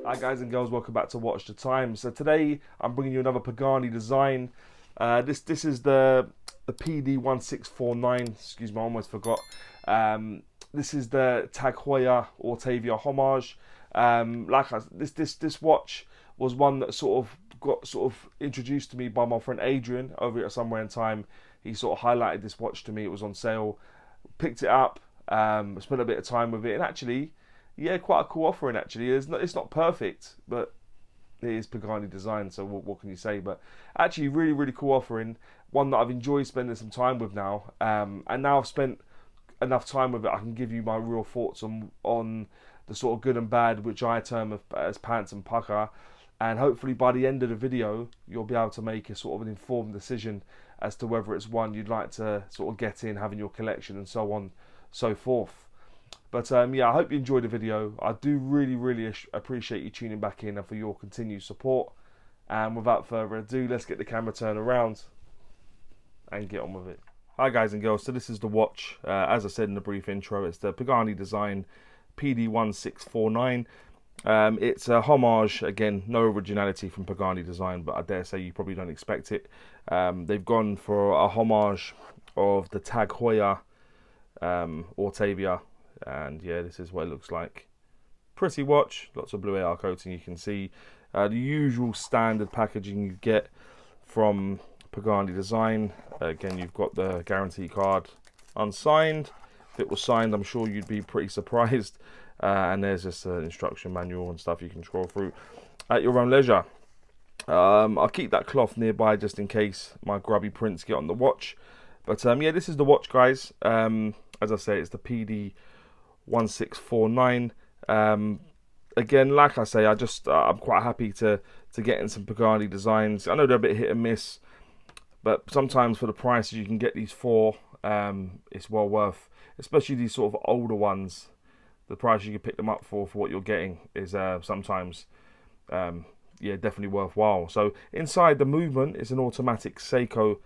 Hi guys and girls, welcome back to Watch the Time. So today I'm bringing you another Pagani design. This is the PD-1649. Excuse me, I almost forgot. This is the Tag Heuer Ortavia Homage. This watch was one that got introduced to me by my friend Adrian over at Somewhere in Time. He sort of highlighted this watch to me. It was on sale. Picked it up. Spent a bit of time with it, and actually, yeah, quite a cool offering actually. It's not perfect, but it is Pagani Design, so what can you say? But actually, really cool offering. One that I've enjoyed spending some time with now. And now I've spent enough time with it, I can give you my real thoughts on the sort of good and bad, which I term as pants and pukka. And hopefully by the end of the video, you'll be able to make a sort of an informed decision as to whether it's one you'd like to sort of get in, have in your collection, and so on, so forth. But yeah, I hope you enjoyed the video. I do really appreciate you tuning back in and for your continued support. And without further ado, let's get the camera turned around and get on with it. Hi guys and girls, so this is the watch. As I said in the brief intro, it's the Pagani Design PD-1649. It's a homage, again, no originality from Pagani Design, but I dare say you probably don't expect it. They've gone for a homage of the Tag Heuer Ortavia. And yeah, this is what it looks like. Pretty watch, lots of blue AR coating. You can see the usual standard packaging you get from Pagani Design. Again, you've got the guarantee card unsigned. If it was signed, I'm sure you'd be pretty surprised. And there's just an instruction manual and stuff you can scroll through at your own leisure. I'll keep that cloth nearby just in case my grubby prints get on the watch. But yeah, this is the watch, guys. As I say, it's the PD-1649. Again, like I say, I'm quite happy to get in some Pagani designs. I know they're a bit hit and miss, but sometimes for the prices you can get these for, it's well worth, especially these sort of older ones. The price you can pick them up for what you're getting is sometimes, yeah, definitely worthwhile. So inside the movement is an automatic Seiko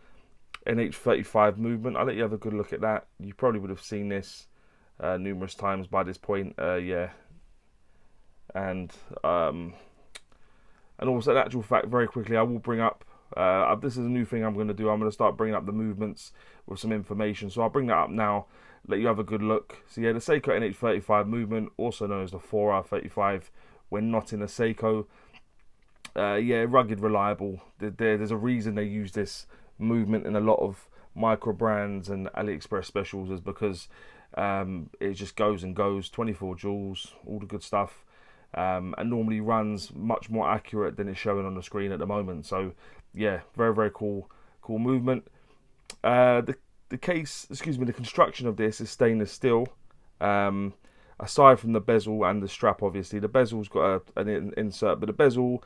NH35 movement. I'll let you have a good look at that. You probably would have seen this numerous times by this point. Yeah, and also, in actual fact, very quickly, I will bring up. This is a new thing I'm going to do. I'm going to start bringing up the movements with some information. So I'll bring that up now. Let you have a good look. So yeah, the Seiko NH35 movement, also known as the 4R35, when not in a Seiko. Yeah, rugged, reliable. There's a reason they use this movement in a lot of micro brands and AliExpress specials, is because it just goes and goes. 24 joules, all the good stuff, and normally runs much more accurate than it's showing on the screen at the moment. So yeah, very cool movement. The case, excuse me, the construction of this is stainless steel. Aside from the bezel and the strap, obviously the bezel's got an insert, but the bezel,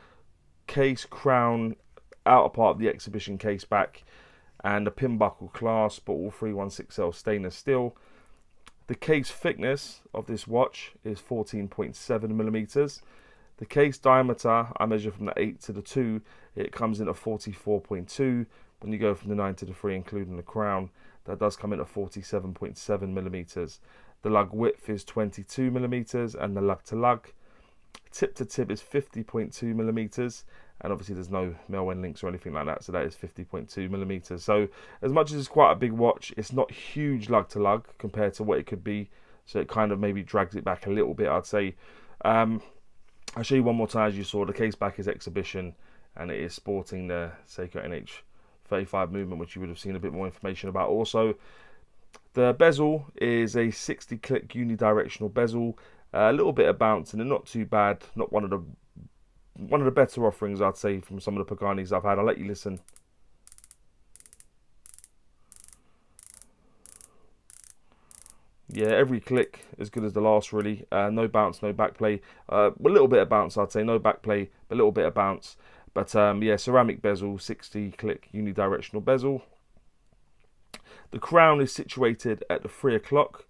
case, crown, outer part of the exhibition case back, and the pin buckle clasp, all 316L stainless steel. The case thickness of this watch is 14.7 millimeters. The case diameter, I measure from the 8 to the 2, it comes in at 44.2. When you go from the 9 to the 3, including the crown, that does come in at 47.7 millimeters. The lug width is 22 millimeters, and the lug to lug, tip to tip, is 50.2 millimeters. And obviously there's no Melwen links or anything like that, so that is 50.2 millimeters. So as much as it's quite a big watch, it's not huge lug to lug compared to what it could be. So it kind of maybe drags it back a little bit, I'd say. I'll show you one more time. As you saw, the case back is exhibition, and it is sporting the Seiko NH35 movement, which you would have seen a bit more information about. Also, the bezel is a 60-click unidirectional bezel. A little bit of bounce, and not too bad. Not one of the better offerings, I'd say, from some of the Paganis I've had. I'll let you listen. Yeah, every click as good as the last, really. No bounce, no backplay. A little bit of bounce, I'd say. No backplay, but a little bit of bounce. But yeah, ceramic bezel, 60-click unidirectional bezel. The crown is situated at the 3 o'clock,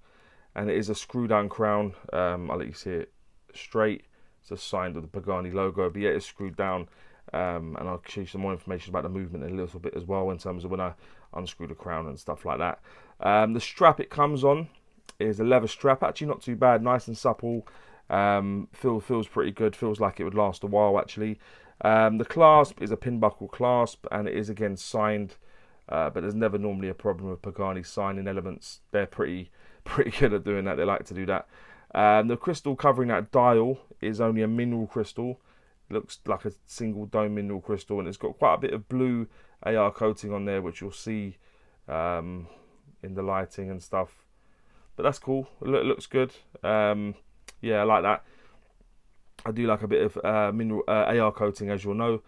and it is a screw-down crown. I'll let you see it straight. It's signed with the Pagani logo, but yeah, it's screwed down. And I'll show you some more information about the movement in a little bit as well, in terms of when I unscrew the crown and stuff like that. The strap it comes on is a leather strap, actually not too bad, nice and supple. Feels pretty good. Feels like it would last a while actually. The clasp is a pin buckle clasp, and it is again signed. But there's never normally a problem with Pagani signing elements. They're pretty good at doing that. They like to do that. The crystal covering that dial is only a mineral crystal. It looks like a single dome mineral crystal, and it's got quite a bit of blue AR coating on there, which you'll see in the lighting and stuff. But that's cool. It looks good. Yeah, I like that. I do like a bit of mineral AR coating, as you'll know.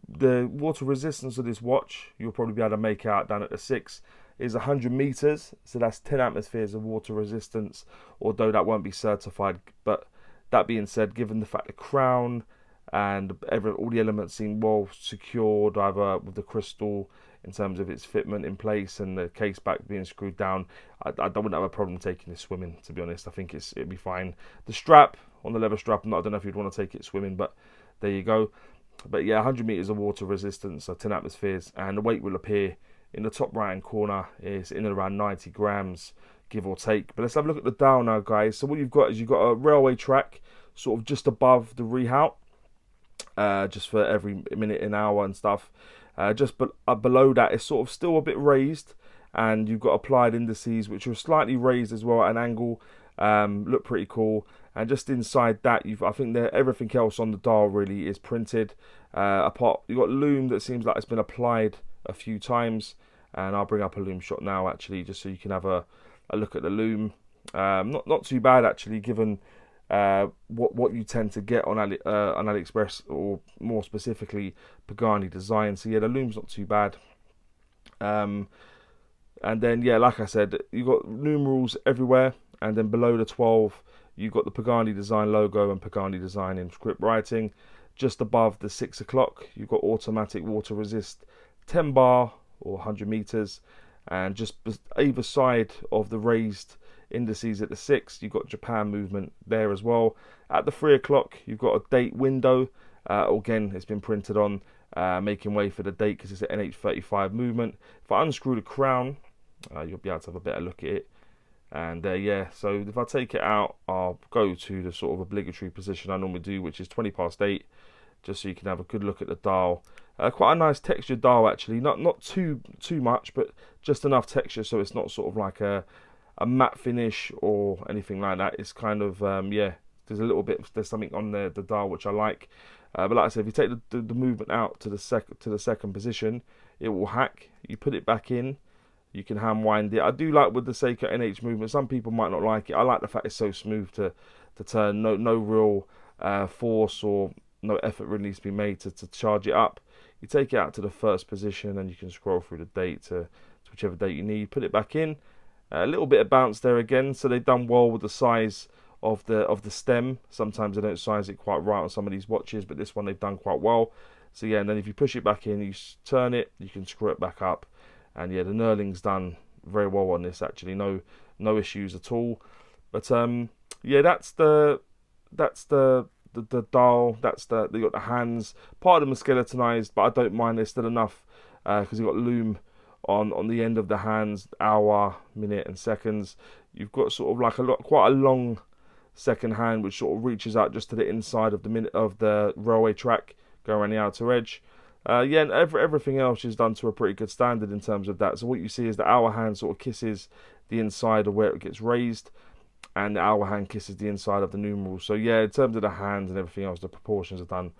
The water resistance of this watch, you'll probably be able to make out down at the 6, is 100 meters. So that's 10 atmospheres of water resistance, although that won't be certified. But that being said, given the fact the crown and all the elements seem well secured, either with the crystal in terms of its fitment in place and the case back being screwed down, I wouldn't have a problem taking this swimming, to be honest. I think it'd be fine. The strap, on the leather strap, I don't know if you'd want to take it swimming, but there you go. But yeah, 100 meters of water resistance, so 10 atmospheres, and the weight will appear in the top right hand corner. Is in and around 90 grams, give or take. But let's have a look at the dial now, guys. So what you've got is you've got a railway track sort of just above the rehaut, just for every minute and hour and stuff. Below that is sort of still a bit raised, and you've got applied indices which are slightly raised as well at an angle. Look pretty cool. And just inside that, I think that everything else on the dial really is printed. Apart, you've got loom that seems like it's been applied a few times, and I'll bring up a loom shot now actually, just so you can have a look at the loom. Not too bad actually, given what you tend to get on AliExpress, or more specifically Pagani Design. So yeah, the loom's not too bad. And then yeah, like I said, you've got numerals everywhere, and then below the 12 you've got the Pagani Design logo and Pagani Design in script writing. Just above the 6 o'clock you've got automatic water resist 10 bar or 100 meters, and just either side of the raised indices at the 6 you've got Japan movement there as well. At the 3 o'clock you've got a date window. Again, it's been printed on, making way for the date because it's an NH35 movement. If I unscrew the crown, you'll be able to have a better look at it. And yeah, so if I take it out, I'll go to the sort of obligatory position I normally do, which is 20 past 8, just so you can have a good look at the dial. Quite a nice textured dial actually, not too much, but just enough texture so it's not sort of like a matte finish or anything like that. It's kind of yeah, there's something on the dial which I like. But like I said, if you take the movement out to the second position, it will hack. You put it back in, you can hand wind it. I do like with the Seiko NH movement. Some people might not like it. I like the fact it's so smooth to turn. No real force or no effort really needs to be made to charge it up. You take it out to the first position, and you can scroll through the date to whichever date you need. Put it back in. A little bit of bounce there again. So they've done well with the size of the stem. Sometimes they don't size it quite right on some of these watches, but this one they've done quite well. So yeah, and then if you push it back in, you turn it, you can screw it back up. And yeah, the knurling's done very well on this actually. No issues at all. But yeah, that's the dial. They got the hands. Part of them are skeletonized, but I don't mind. They're still enough because you've got loom on the end of the hands, hour, minute, and seconds. You've got sort of like quite a long second hand, which sort of reaches out just to the inside of the railway track, going around the outer edge. Yeah, and everything else is done to a pretty good standard in terms of that. So what you see is the hour hand sort of kisses the inside of where it gets raised, and the hour hand kisses the inside of the numerals. So yeah, in terms of the hands and everything else, the proportions are done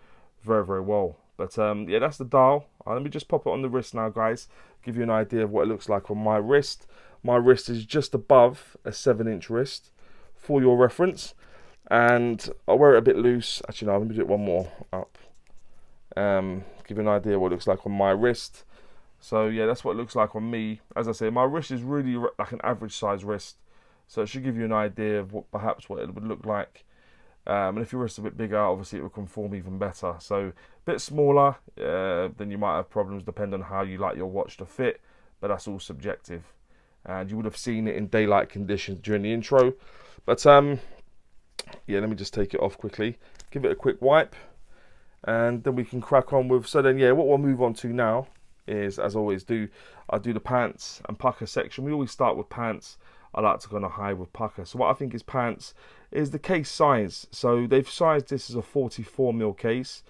very, very well. But yeah, that's the dial. Let me just pop it on the wrist now, guys. Give you an idea of what it looks like on my wrist. My wrist is just above a 7-inch wrist, for your reference. And I'll wear it a bit loose. Actually, no, let me do it one more up. Give you an idea what it looks like on my wrist. So yeah, that's what it looks like on me. As I say, my wrist is really like an average size wrist, so it should give you an idea of what it would look like. And if your wrist is a bit bigger, obviously it will conform even better. So a bit smaller, then you might have problems depending on how you like your watch to fit, but that's all subjective. And you would have seen it in daylight conditions during the intro. But yeah, let me just take it off quickly, give it a quick wipe, and then we can crack on with. So then yeah, what we'll move on to now is, as I always do, I do the pants and pukka section. We always start with pants. I like to kind of hide with pukka. So what I think is pants is the case size. So they've sized this as a 44mm case.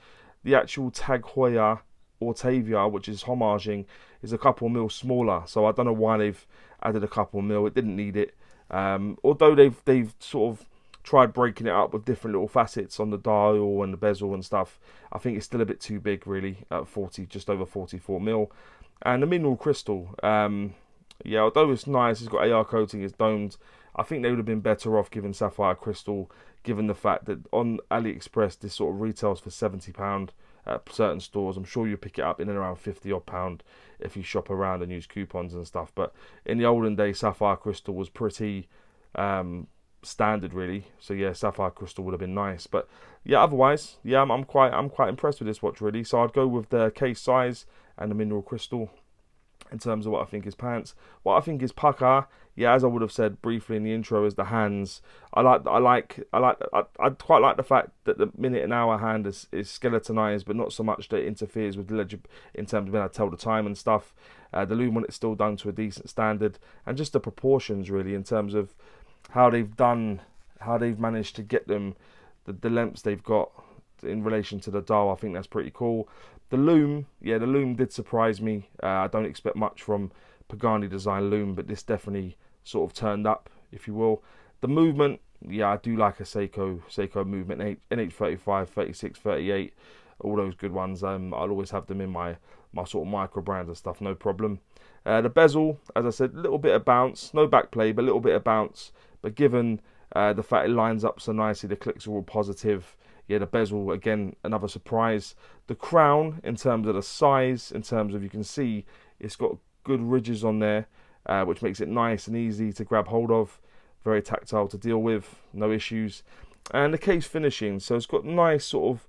The actual Tag Heuer Ortavia, which is homaging, is a couple mil smaller. So I don't know why they've added a couple mil. It didn't need it. Although they've sort of tried breaking it up with different little facets on the dial and the bezel and stuff, I think it's still a bit too big really at 40, just over 44mm. And the mineral crystal, yeah, although it's nice, it's got AR coating, it's domed, I think they would have been better off giving sapphire crystal, given the fact that on AliExpress this sort of retails for £70 at certain stores. I'm sure you pick it up in and around £50 odd if you shop around and use coupons and stuff. But in the olden days, sapphire crystal was pretty standard really. So yeah, sapphire crystal would have been nice. But yeah, otherwise, yeah, I'm quite impressed with this watch really. So I'd go with the case size and the mineral crystal in terms of what I think is pants. What I think is pukka, yeah, as I would have said briefly in the intro, is the hands. I quite like the fact that the minute and hour hand is skeletonized, but not so much that it interferes with the in terms of being able to tell the time and stuff. The loom on it's still done to a decent standard, and just the proportions really in terms of how they've managed to get them the lengths they've got in relation to the dial. I think that's pretty cool. The loom, yeah, the loom did surprise me. I don't expect much from Pagani Design loom, but this definitely sort of turned up, if you will. The movement, yeah, I do like a Seiko movement, NH35, 36, 38, all those good ones. I'll always have them in my sort of micro brands and stuff, no problem. The bezel, as I said, a little bit of bounce, no backplay, but a little bit of bounce. But given the fact it lines up so nicely, the clicks are all positive. Yeah, the bezel, again, another surprise. The crown, in terms of the size, in terms of, you can see, it's got good ridges on there, which makes it nice and easy to grab hold of. Very tactile to deal with, no issues. And the case finishing, so it's got nice sort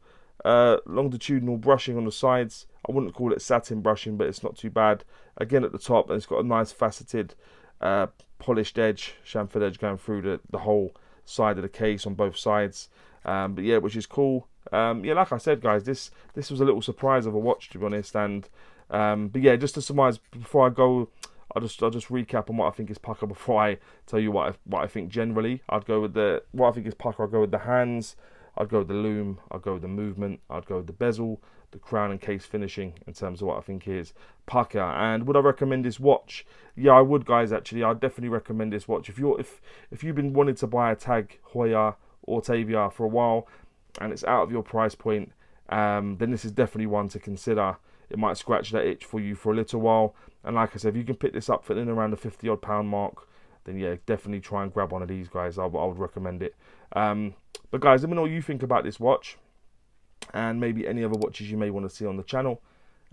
of longitudinal brushing on the sides. I wouldn't call it satin brushing, but it's not too bad. Again, at the top, it's got a nice faceted, polished edge, chamfered edge going through the whole side of the case on both sides. But yeah, which is cool. Yeah, like I said, guys, this was a little surprise of a watch, to be honest. And but yeah, just to surmise before I go, I'll just recap on what I think is pukka before I tell you what I think generally. I'd go with what I think is pukka. I'd go with the hands. I'd go with the loom. I'd go with the movement. I'd go with the bezel, the crown and case finishing in terms of what I think is pukka. And would I recommend this watch? Yeah, I would, guys. Actually, I'd definitely recommend this watch. If you've been wanting to buy a Tag Heuer Ortavia for a while and it's out of your price point, then this is definitely one to consider. It might scratch that itch for you for a little while. And like I said, if you can pick this up for in around the £50 odd mark, then yeah, definitely try and grab one of these, guys. I would recommend it. But guys, let me know what you think about this watch and maybe any other watches you may want to see on the channel.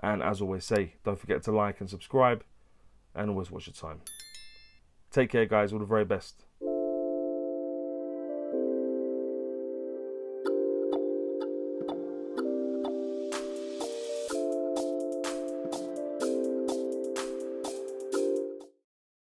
And as always say, don't forget to like and subscribe, and always watch your time. Take care, guys. All the very best.